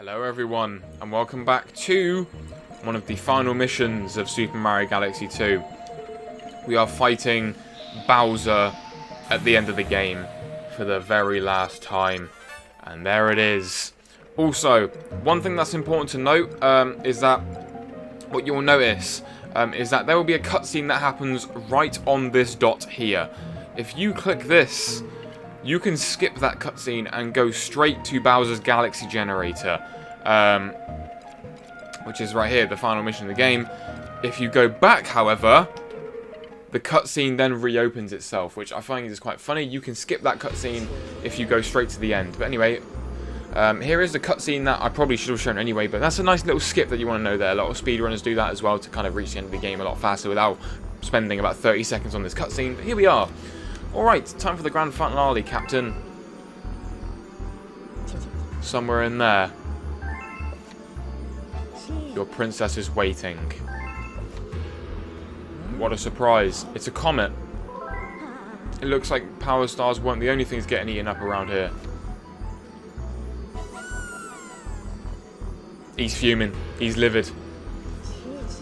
Hello everyone, and welcome back to one of the final missions of Super Mario Galaxy 2. We are fighting Bowser at the end of the game for the very last time. And there it is. Also, one thing that's important to note is that what you'll notice is that there will be a cutscene that happens right on this dot here. If you click this, you can skip that cutscene and go straight to Bowser's Galaxy Generator, which is right here, the final mission of the game. If you go back, however, the cutscene then reopens itself, which I find is quite funny. You can skip that cutscene if you go straight to the end. But anyway, here is the cutscene that I probably should have shown anyway, but that's a nice little skip that you want to know there. A lot of speedrunners do that as well to kind of reach the end of the game a lot faster without spending about 30 seconds on this cutscene. But here we are. Alright, time for the grand finale, Captain. Somewhere in there. Your princess is waiting. What a surprise. It's a comet. It looks like power stars weren't the only things getting eaten up around here. He's fuming. He's livid.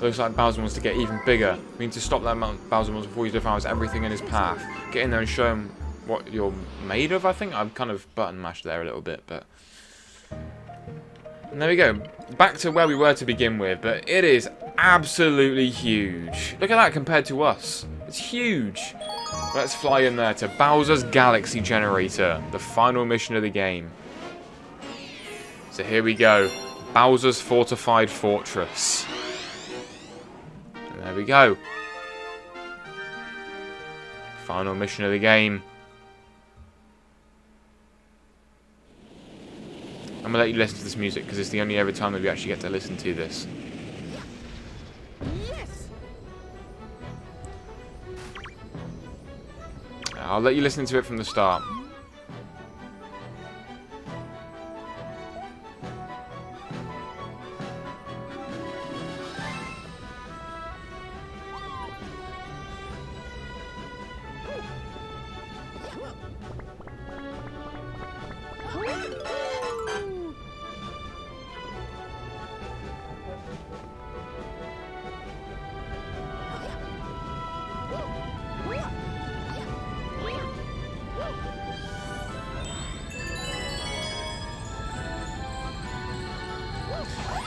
Looks like Bowser wants to get even bigger. We need to stop that Bowser wants before he devours everything in his path. Get in there and show him what you're made of, I think. I'm kind of button mashed there a little bit, but... And there we go. Back to where we were to begin with, but it is absolutely huge. Look at that compared to us. It's huge. Let's fly in there to Bowser's Galaxy Generator, the final mission of the game. So here we go. Bowser's Fortified Fortress. And there we go. Final mission of the game. I'm going to let you listen to this music because it's the only ever time that we actually get to listen to this. Yes. I'll let you listen to it from the start.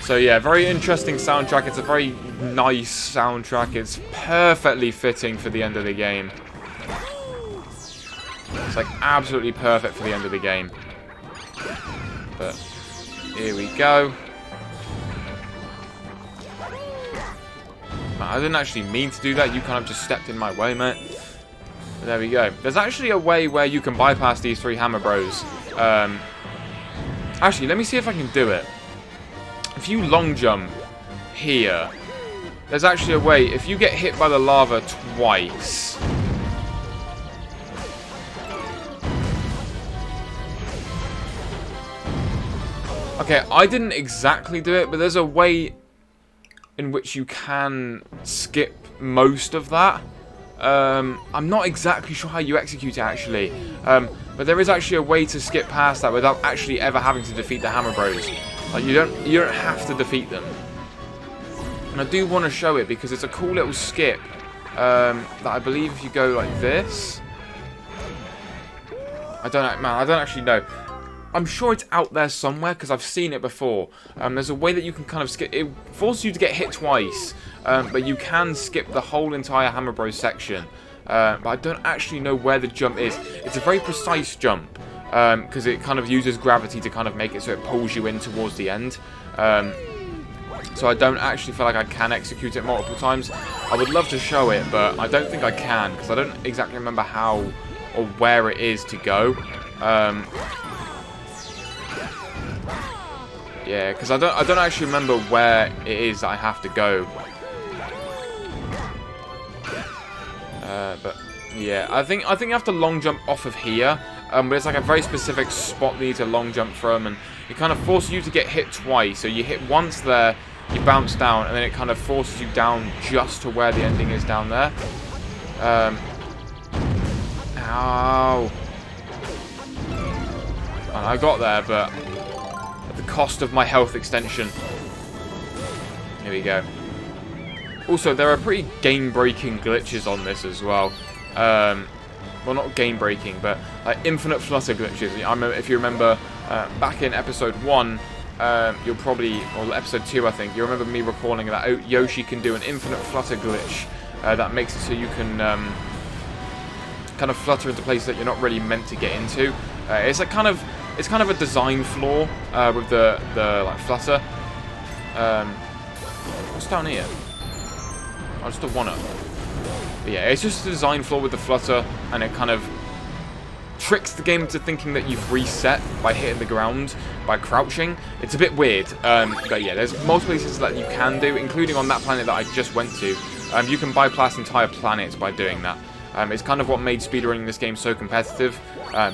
So yeah, very interesting soundtrack. It's a very nice soundtrack. It's perfectly fitting for the end of the game. It's like absolutely perfect for the end of the game. But here we go. I didn't actually mean to do that. You kind of just stepped in my way, mate. But there we go. There's actually a way where you can bypass these three Hammer Bros. Actually, let me see if I can do it. If you long jump here, there's actually a way. If you get hit by the lava twice, okay, I didn't exactly do it, but there's a way in which you can skip most of that. I'm not exactly sure how you execute it actually, but there is actually a way to skip past that without actually ever having to defeat the Hammer Bros. Like you don't have to defeat them. And I do want to show it because it's a cool little skip that I believe if you go like this. I don't actually know. I'm sure it's out there somewhere because I've seen it before. There's a way that you can kind of skip. It forces you to get hit twice, but you can skip the whole entire Hammer Bros section. But I don't actually know where the jump is. It's a very precise jump. Because it kind of uses gravity to kind of make it so it pulls you in towards the end. So I don't actually feel like I can execute it multiple times. I would love to show it, but I don't think I can because I don't exactly remember how or where it is to go. Yeah, because I don't actually remember where it is that I have to go. But yeah, I think you have to long jump off of here. But it's like a very specific spot that you need to long jump from, and it kind of forces you to get hit twice. So you hit once there, you bounce down, and then it kind of forces you down just to where the ending is down there. Ow. And I got there, but the cost of my health extension. Here we go. Also, there are pretty game-breaking glitches on this as well. Well, not game-breaking, but like infinite flutter glitches. I remember, if you remember, back in episode 1, you'll probably, or episode 2, I think, you remember me recalling that Yoshi can do an infinite flutter glitch that makes it so you can kind of flutter into places that you're not really meant to get into. It's kind of a design flaw with the like flutter. What's down here? Oh, just a 1-up. But yeah, it's just a design flaw with the flutter, and it kind of tricks the game into thinking that you've reset by hitting the ground by crouching. It's a bit weird, but yeah, there's multiple places that you can do, including on that planet that I just went to. You can bypass entire planets by doing that. It's kind of what made speedrunning this game so competitive,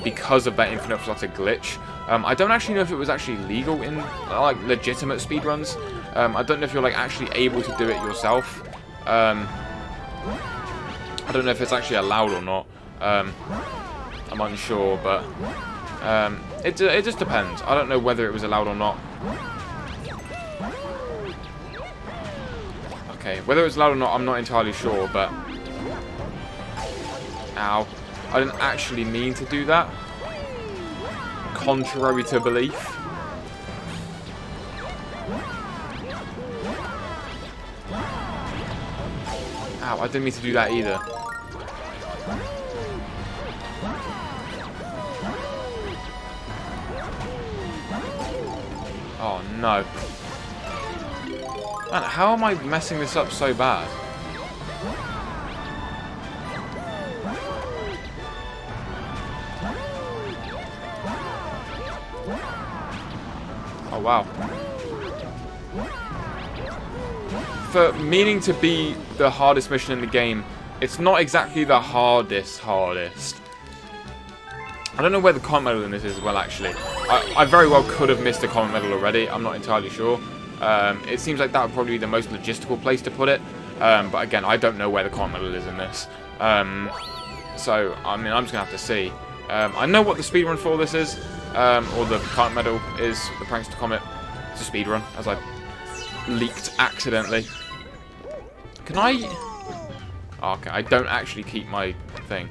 because of that infinite flutter glitch. I don't actually know if it was actually legal in like legitimate speedruns. I don't know if you're like actually able to do it yourself. I don't know if it's actually allowed or not. I'm unsure, but it just depends. I don't know whether it was allowed or not. Okay, whether it's allowed or not, I'm not entirely sure, but... Ow. I didn't actually mean to do that. Contrary to belief. Ow, I didn't mean to do that either. Oh no. Man, how am I messing this up so bad? Oh wow. For meaning to be the hardest mission in the game, it's not exactly the hardest. I don't know where the comment medal in this is as well, actually. I very well could have missed a comment medal already. I'm not entirely sure. It seems like that would probably be the most logistical place to put it. But again, I don't know where the comment medal is in this. So, I mean, I'm just going to have to see. I know what the speedrun for this is. Or the comment medal is the Prankster Comet. It's a speedrun, as I leaked accidentally. Can I... Oh, okay, I don't actually keep my thing.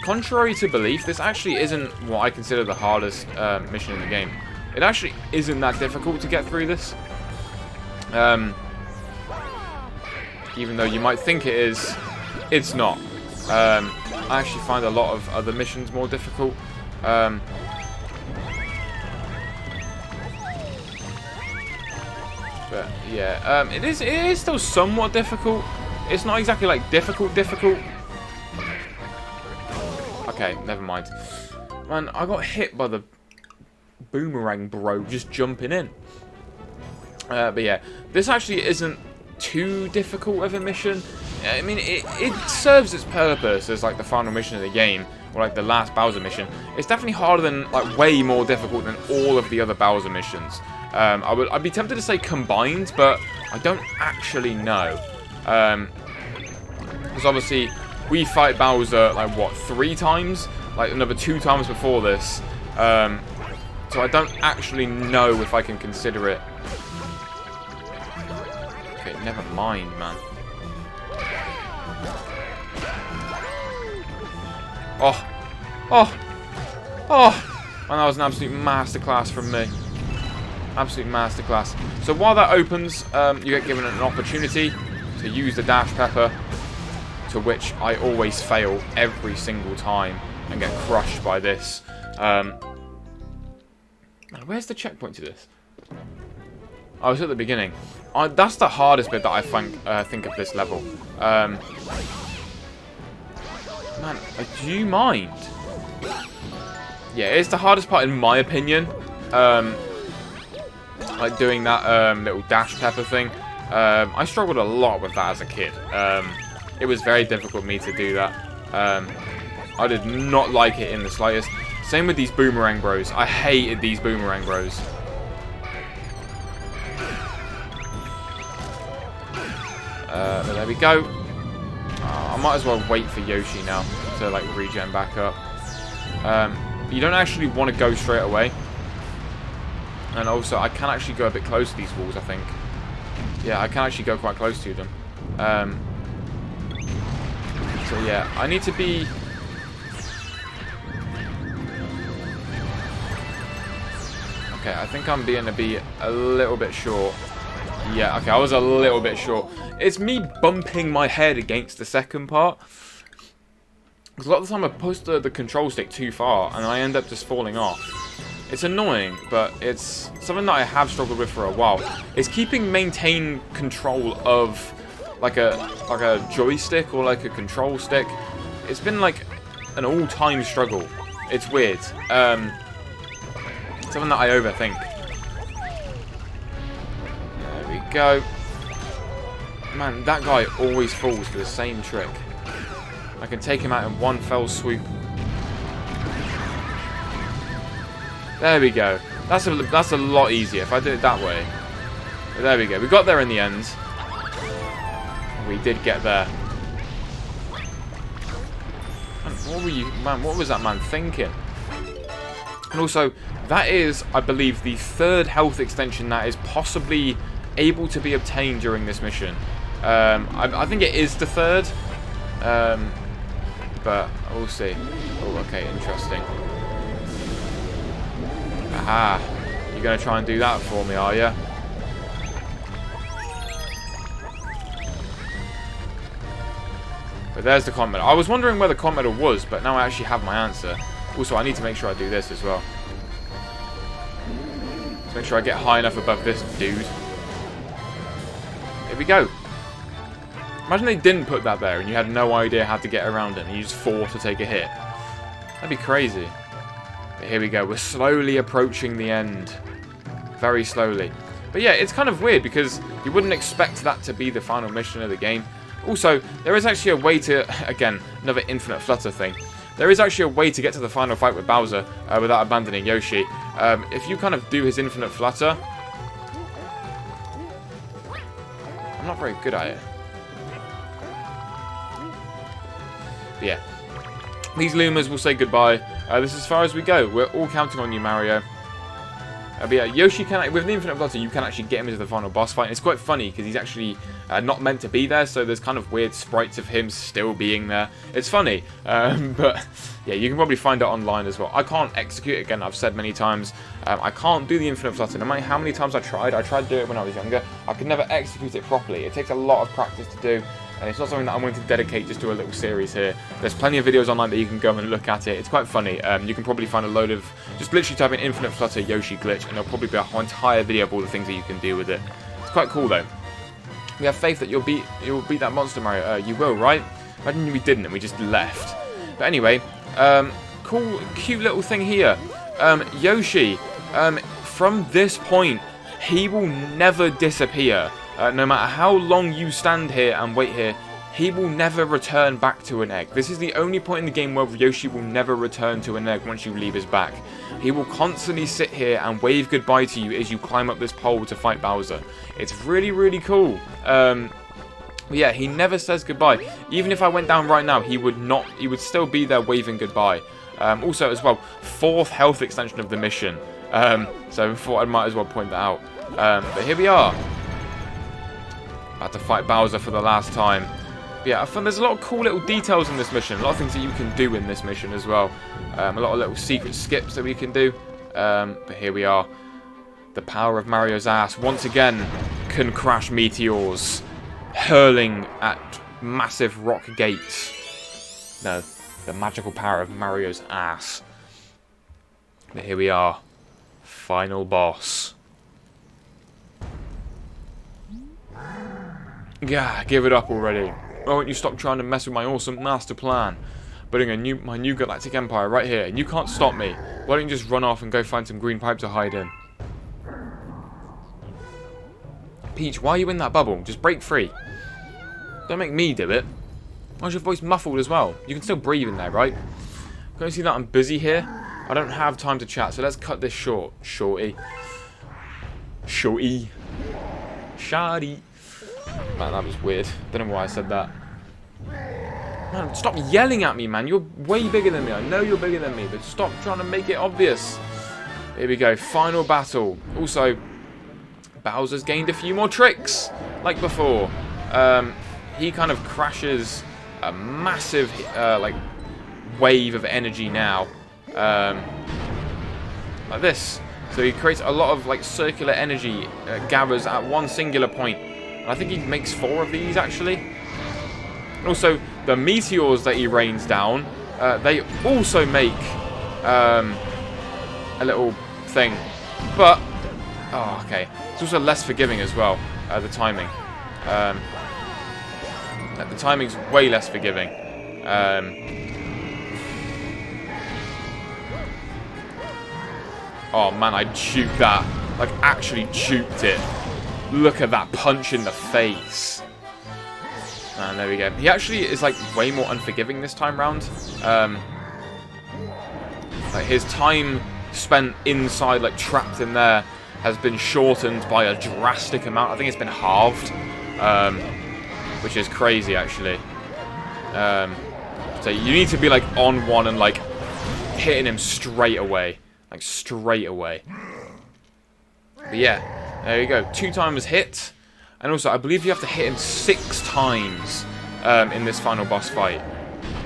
Contrary to belief, this actually isn't what I consider the hardest mission in the game. It actually isn't that difficult to get through this. Even though you might think it is, it's not. I actually find a lot of other missions more difficult. But yeah, it is still somewhat difficult. It's not exactly like difficult. Okay, never mind. Man, I got hit by the boomerang bro just jumping in. But yeah, this actually isn't too difficult of a mission. I mean, it serves its purpose as like the final mission of the game, or like the last Bowser mission. It's definitely harder than, like, way more difficult than all of the other Bowser missions. I'd be tempted to say combined, but I don't actually know. Because obviously we fight Bowser like what, 3 times, like another 2 times before this. So I don't actually know if I can consider it. Okay, never mind, man. Oh, and that was an absolute masterclass from me. Absolute masterclass. So while that opens, you get given an opportunity to use the Dash Pepper, to which I always fail every single time and get crushed by this. Where's the checkpoint to this? Oh, it's at the beginning. That's the hardest bit that I think of this level. Man, do you mind? Yeah, it's the hardest part in my opinion. Like doing that little Dash Pepper thing. I struggled a lot with that as a kid. It was very difficult for me to do that. I did not like it in the slightest. Same with these Boomerang Bros. I hated these Boomerang Bros. But there we go. I might as well wait for Yoshi now to like regen back up. You don't actually want to go straight away. And also, I can actually go a bit close to these walls, I think. Yeah, I can actually go quite close to them. So yeah, I need to be... Okay, I think I'm being a little bit short. Yeah, okay, I was a little bit short. It's me bumping my head against the second part. Because a lot of the time I push the control stick too far, and I end up just falling off. It's annoying, but it's something that I have struggled with for a while. It's maintain control of like a joystick or like a control stick. It's been like an all-time struggle. It's weird. Something that I overthink. There we go. Man, that guy always falls for the same trick. I can take him out in one fell swoop. There we go. That's a lot easier if I do it that way. But there we go. We got there in the end. We did get there. Man, what was that man thinking? And also, that is, I believe, the third health extension that is possibly able to be obtained during this mission. I think it is the third. But we'll see. Oh, okay, interesting. Aha. You're going to try and do that for me, are you? But there's the combat. I was wondering where the combat was, but now I actually have my answer. Also, I need to make sure I do this as well. Let's make sure I get high enough above this dude. Here we go. Imagine they didn't put that there and you had no idea how to get around it and you just fought to take a hit. That'd be crazy. But here we go. We're slowly approaching the end. Very slowly. But yeah, it's kind of weird because you wouldn't expect that to be the final mission of the game. Also, there is actually a way to, again, another infinite flutter thing. There is actually a way to get to the final fight with Bowser without abandoning Yoshi. If you kind of do his infinite flutter... I'm not very good at it. But yeah. These Lumas will say goodbye. This is as far as we go. We're all counting on you, Mario. But yeah, Yoshi can, with the infinite flutter, you can actually get him into the final boss fight. And it's quite funny because he's actually not meant to be there, so there's kind of weird sprites of him still being there. It's funny, but yeah, you can probably find it online as well. I can't execute it again. I've said many times, I can't do the infinite flutter. No matter how many times I tried to do it when I was younger. I could never execute it properly. It takes a lot of practice to do. And it's not something that I'm going to dedicate just to a little series here. There's plenty of videos online that you can go and look at it. It's quite funny. You can probably find a load of... Just literally type in Infinite Flutter Yoshi glitch and there'll probably be a whole entire video of all the things that you can do with it. It's quite cool though. We have faith that you'll beat that monster, Mario. You will, right? Imagine we didn't and we just left. But anyway, cool, cute little thing here. Yoshi, from this point, he will never disappear. No matter how long you stand here and wait here, he will never return back to an egg. This is the only point in the game where Yoshi will never return to an egg once you leave his back. He will constantly sit here and wave goodbye to you as you climb up this pole to fight Bowser. It's really, really cool. Yeah, he never says goodbye. Even if I went down right now, he would still be there waving goodbye. Also, as well, 4th health extension of the mission. So I thought I might as well point that out. But here we are. About to fight Bowser for the last time. But yeah, I found there's a lot of cool little details in this mission. A lot of things that you can do in this mission as well. A lot of little secret skips that we can do. But here we are. The power of Mario's ass once again can crash meteors, hurling at massive rock gates. No, the magical power of Mario's ass. But here we are. Final boss. Yeah, give it up already. Why won't you stop trying to mess with my awesome master plan? Building my new galactic empire right here, and you can't stop me. Why don't you just run off and go find some green pipe to hide in? Peach, why are you in that bubble? Just break free. Don't make me do it. Why's your voice muffled as well? You can still breathe in there, right? Can you see that I'm busy here? I don't have time to chat, so let's cut this short. Shorty. Shorty. Shawty. Man, that was weird. Don't know why I said that. Man, stop yelling at me, man. You're way bigger than me. I know you're bigger than me, but stop trying to make it obvious. Here we go. Final battle. Also, Bowser's gained a few more tricks, like before. He kind of crashes a massive, like, wave of energy now. Like this. So he creates a lot of, like, circular energy gathers at one singular point. And I think he makes 4 of these, actually. And also, the meteors that he rains down, they also make a little thing. But, oh, okay. It's also less forgiving as well, the timing. The timing's way less forgiving. Oh man, I juked that. Like, actually juked it. Look at that punch in the face. And there we go. He actually is, like, way more unforgiving this time round. Like, his time spent inside, like, trapped in there, has been shortened by a drastic amount. I think it's been halved. Which is crazy, actually. So you need to be, like, on one and, like, hitting him straight away. Like, straight away. But yeah, there you go. 2 times hit. And also, I believe you have to hit him 6 times in this final boss fight.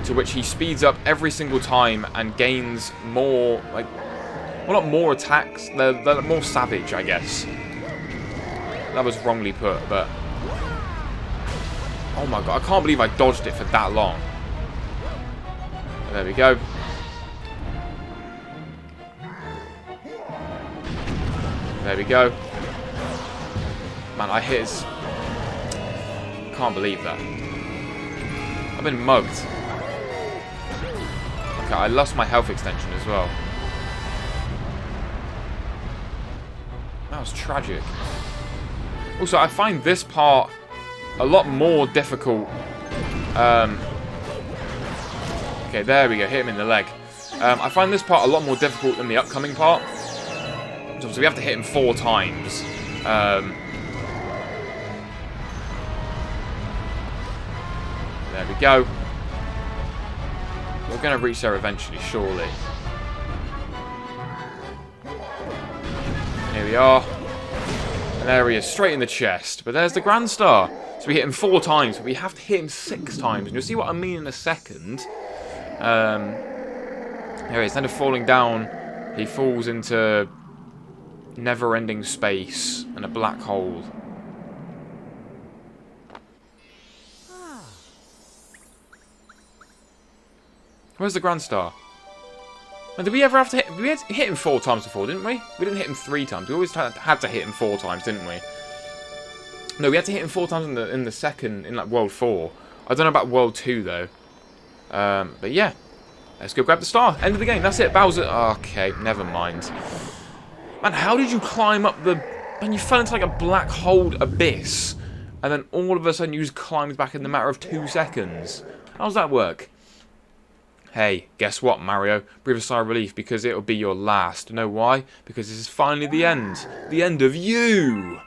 To which he speeds up every single time and gains more, like... Well, not more attacks. They're more savage, I guess. That was wrongly put, but... Oh my god, I can't believe I dodged it for that long. There we go. There we go. Man, I hit his... Can't believe that. I've been mugged. Okay, I lost my health extension as well. That was tragic. Also, I find this part a lot more difficult. Okay, there we go. Hit him in the leg. I find this part a lot more difficult than the upcoming part. So we have to hit him 4 times. There we go. We're going to reach there eventually, surely. Here we are. And there he is, straight in the chest. But there's the Grand Star. So we hit him 4 times, but we have to hit him 6 times. And you'll see what I mean in a second. There he is. Instead of falling down, he falls into never-ending space and a black hole. Where's the Grand Star? And did we ever have to hit... We had to hit him 4 times before, didn't we? We didn't hit him 3 times. We always had to hit him 4 times, didn't we? No, we had to hit him 4 times in the second, in like World 4. I don't know about World 2 though. But yeah. Let's go grab the star. End of the game. That's it. Bowser... Okay, never mind. Man, how did you climb up the... Man, you fell into like a black hole abyss. And then all of a sudden you just climbed back in the matter of 2 seconds. How does that work? Hey, guess what, Mario? Breathe a sigh of relief because it'll be your last. You know why? Because this is finally the end. The end of you!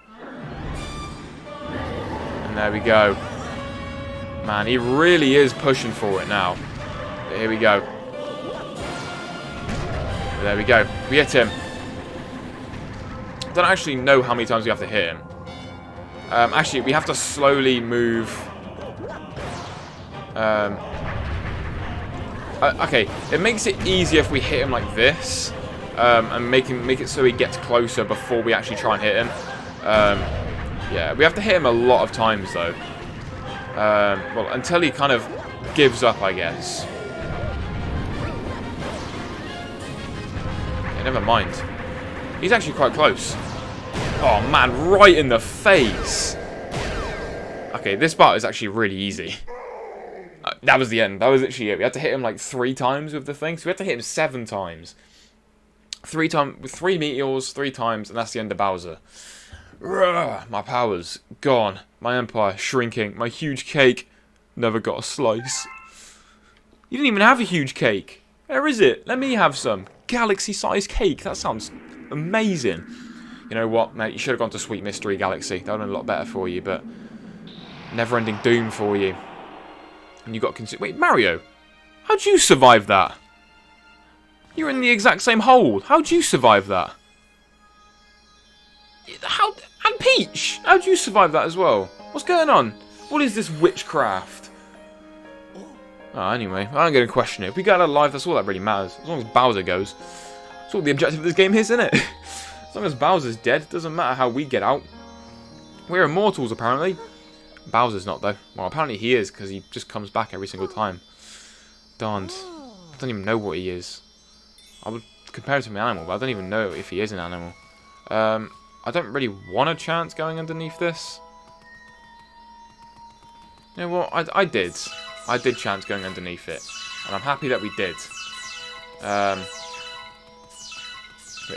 And there we go. Man, he really is pushing for it now. But here we go. There we go. We hit him. I don't actually know how many times we have to hit him. Actually, we have to slowly move... okay, it makes it easier if we hit him like this, and make it so he gets closer before we actually try and hit him. Yeah, we have to hit him a lot of times though. Well, until he kind of gives up, I guess. Okay, never mind. He's actually quite close. Oh man, right in the face. Okay, this part is actually really easy. That was the end. That was literally it. We had to hit him like 3 times with the thing. So we had to hit him 7 times. 3 times with 3 meteors, 3 times, and that's the end of Bowser. Urgh, my powers gone. My empire shrinking. My huge cake never got a slice. You didn't even have a huge cake. Where is it? Let me have some. Galaxy-sized cake. That sounds amazing. You know what, mate? You should have gone to Sweet Mystery Galaxy. That would have been a lot better for you, but never-ending doom for you. And you got consumed. Wait, Mario, how'd you survive that? You're in the exact same hole. How'd you survive that? How? And Peach! How'd you survive that as well? What's going on? What is this witchcraft? Oh, anyway, I'm going to question it. If we get out alive, that's all that really matters. As long as Bowser goes. That's all the objective of this game is, isn't it? As long as Bowser's dead, it doesn't matter how we get out. We're immortals, apparently. Bowser's not, though. Well, apparently he is, because he just comes back every single time. Darned. I don't even know what he is. I would compare him to an animal, but I don't even know if he is an animal. I don't really want a chance going underneath this. You know what? I did. I did chance going underneath it. And I'm happy that we did. But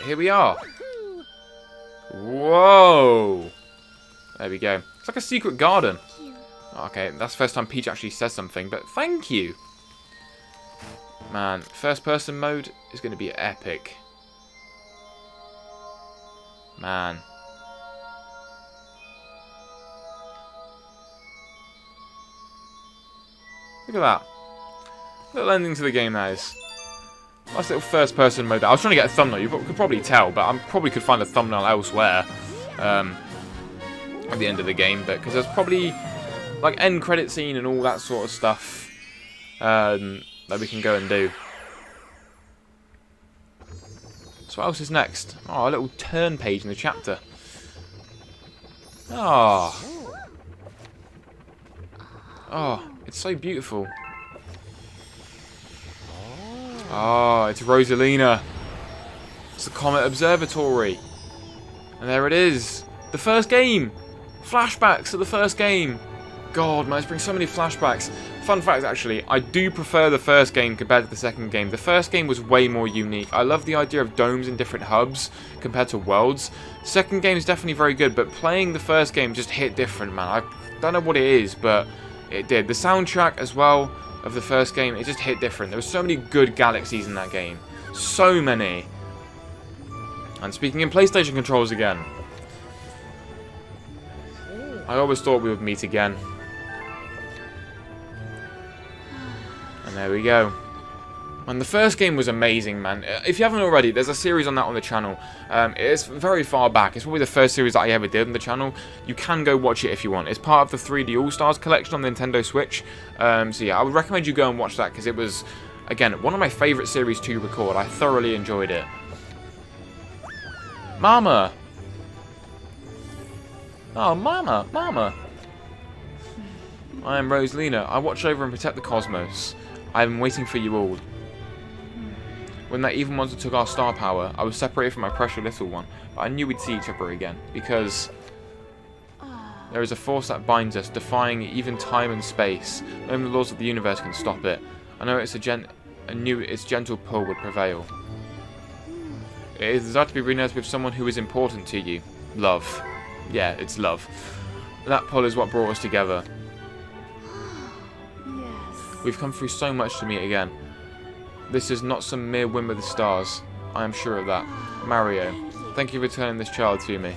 here we are. Whoa! There we go. It's like a secret garden. Okay, that's the first time Peach actually says something, but thank you. Man, first person mode is going to be epic. Man. Look at that. Little ending to the game, that is. Nice little first person mode. I was trying to get a thumbnail, you could probably tell, but I probably could find a thumbnail elsewhere at the end of the game, but because there's probably like end credit scene and all that sort of stuff that we can go and do. So what else is next? Oh, a little turn page in the chapter. Oh. Oh, it's so beautiful. Oh, it's Rosalina. It's the Comet Observatory. And there it is. The first game. Flashbacks of the first game. God, man, it's bringing so many flashbacks. Fun fact, actually, I do prefer the first game compared to the second game. The first game was way more unique. I love the idea of domes in different hubs compared to worlds. Second game is definitely very good, but playing the first game just hit different, man. I don't know what it is, but it did. The soundtrack as well of the first game, it just hit different. There were so many good galaxies in that game. So many. And speaking in PlayStation controls again. I always thought we would meet again. And there we go. And the first game was amazing, man. If you haven't already, there's a series on that on the channel. It's very far back. It's probably the first series that I ever did on the channel. You can go watch it if you want. It's part of the 3D All-Stars collection on the Nintendo Switch. So yeah, I would recommend you go and watch that because it was, again, one of my favourite series to record. I thoroughly enjoyed it. Mama! Oh, Mama! Mama! I am Rosalina. I watch over and protect the cosmos. I am waiting for you all. When that evil monster took our star power, I was separated from my precious little one, but I knew we'd see each other again, because there is a force that binds us, defying even time and space. Only the laws of the universe can stop it. I know I knew its gentle pull would prevail. It is desired to be reunited with someone who is important to you. Love. Yeah, it's love. That pull is what brought us together. We've come through so much to meet again. This is not some mere whim of the stars. I am sure of that. Mario, thank you for returning this child to me.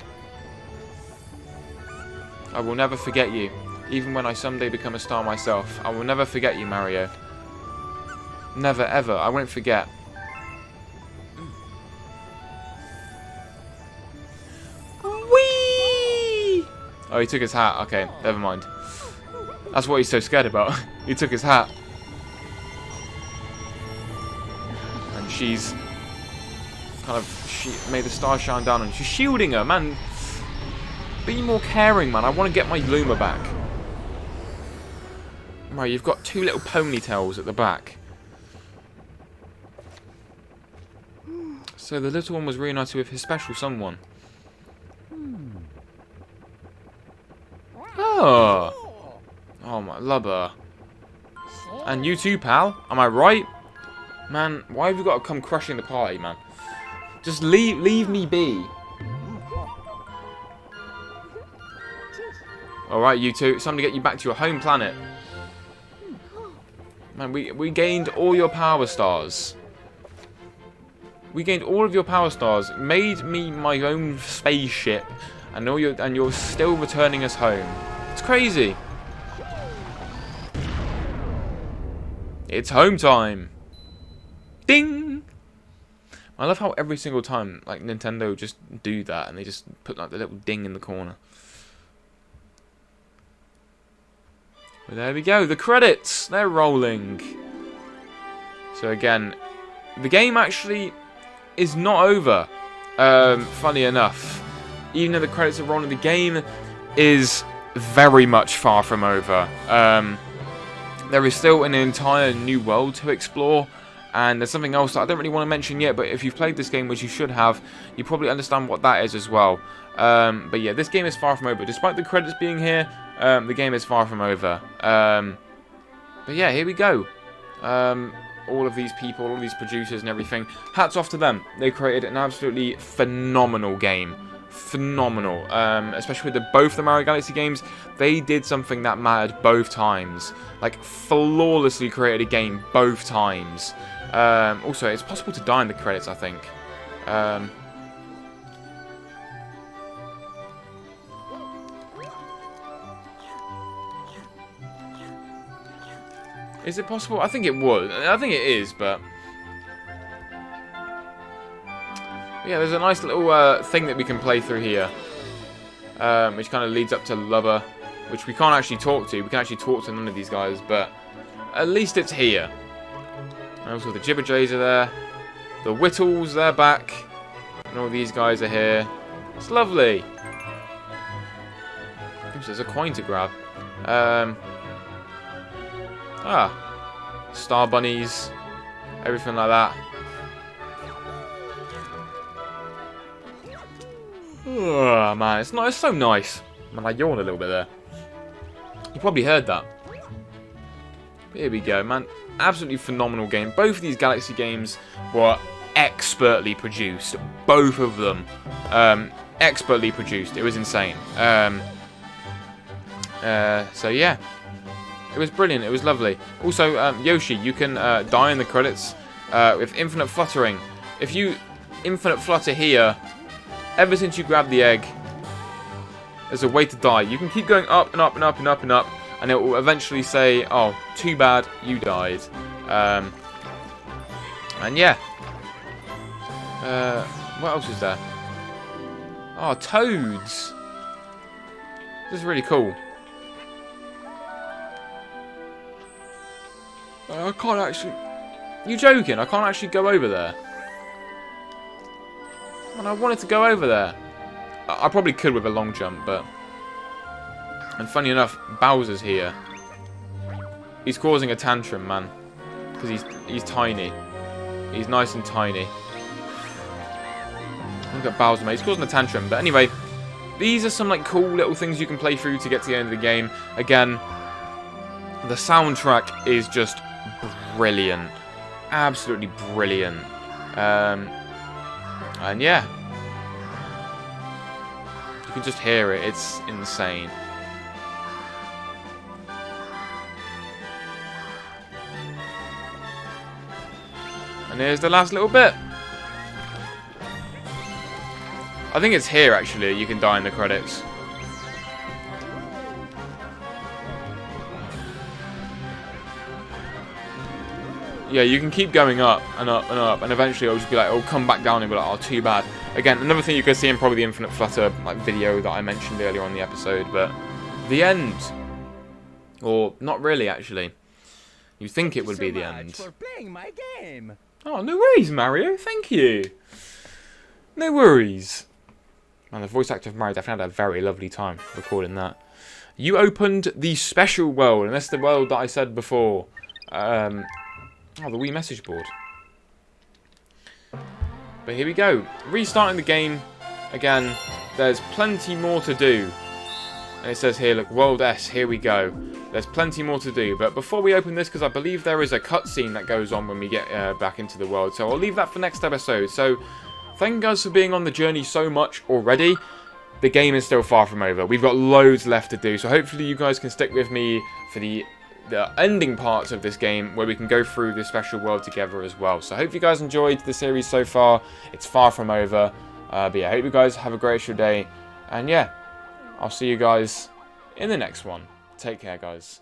I will never forget you. Even when I someday become a star myself, I will never forget you, Mario. Never, ever. I won't forget. Whee! Oh, he took his hat. Okay, never mind. That's what he's so scared about. He took his hat. And she's kind of she made the star shine down and she's shielding her, man. Be more caring, man. I want to get my Luma back. Right, you've got two little ponytails at the back. So the little one was reunited with his special someone. Oh. Oh my lubber. And you too, pal. Am I right? Man, why have you got to come crushing the party, man? Just leave me be. Alright, you two. It's time to get you back to your home planet. Man, we gained all your power stars. We gained all of your power stars. Made me my own spaceship. And you're still returning us home. It's crazy. It's home time. Ding! I love how every single time, like, Nintendo just do that, and they just put, like, the little ding in the corner. But there we go, the credits! They're rolling. So again, the game actually is not over, funny enough. Even though the credits are rolling, the game is very much far from over. There is still an entire new world to explore. And there's something else that I don't really want to mention yet, but if you've played this game, which you should have, you probably understand what that is as well. But yeah, this game is far from over. Despite the credits being here, the game is far from over. But yeah, here we go. All of these people, all of these producers and everything, hats off to them. They created an absolutely phenomenal game. Phenomenal. Especially with both the Mario Galaxy games, they did something that mattered both times. Like, flawlessly created a game both times. Also, it's possible to die in the credits, I think. Is it possible? I think it would. I think it is, but... yeah, there's a nice little thing that we can play through here. Which kind of leads up to Lubba, which we can't actually talk to. We can actually talk to none of these guys, but at least it's here. And also the Jibberjays are there. The Whittles, they're back. And all these guys are here. It's lovely. Oops, there's a coin to grab. Star Bunnies. Everything like that. Oh, man, it's so nice. Man, I yawned a little bit there. You probably heard that. Here we go, man. Absolutely phenomenal game. Both of these Galaxy games were expertly produced. Both of them. Expertly produced. It was insane. So, yeah. It was brilliant. It was lovely. Also, Yoshi, you can die in the credits with infinite fluttering. If you infinite flutter here, ever since you grab the egg, there's a way to die. You can keep going up and up and up and up and up, and it will eventually say, oh, too bad, you died. And yeah. What else is there? Oh, toads. This is really cool. I can't actually... You joking? I can't actually go over there. Man, I wanted to go over there. I probably could with a long jump, but... And funny enough, Bowser's here. He's causing a tantrum, man. Because he's tiny. He's nice and tiny. Look at Bowser, mate. He's causing a tantrum. But anyway, these are some like cool little things you can play through to get to the end of the game. Again, the soundtrack is just brilliant. Absolutely brilliant. And yeah. You can just hear it. It's insane. And here's the last little bit. I think it's here, actually. You can die in the credits. Yeah, you can keep going up and up and up, and eventually it'll just be like, it'll come back down and be like, oh, too bad. Again, another thing you can see in probably the Infinite Flutter like video that I mentioned earlier on in the episode, but the end. Or, not really, actually. You think it would be the end. For playing my game. Oh, no worries, Mario. Thank you. No worries. Man, the voice actor of Mario definitely had a very lovely time recording that. You opened the special world, and that's the world that I said before. Oh, the Wii message board. But here we go. Restarting the game. Again, there's plenty more to do. And it says here, look, World S, here we go. There's plenty more to do. But before we open this, because I believe there is a cutscene that goes on when we get back into the world. So I'll leave that for next episode. So thank you guys for being on the journey so much already. The game is still far from over. We've got loads left to do. So hopefully you guys can stick with me for the ending parts of this game where we can go through this special world together as well. So I hope you guys enjoyed the series so far. It's far from over. But yeah, I hope you guys have a great day. And yeah, I'll see you guys in the next one. Take care, guys.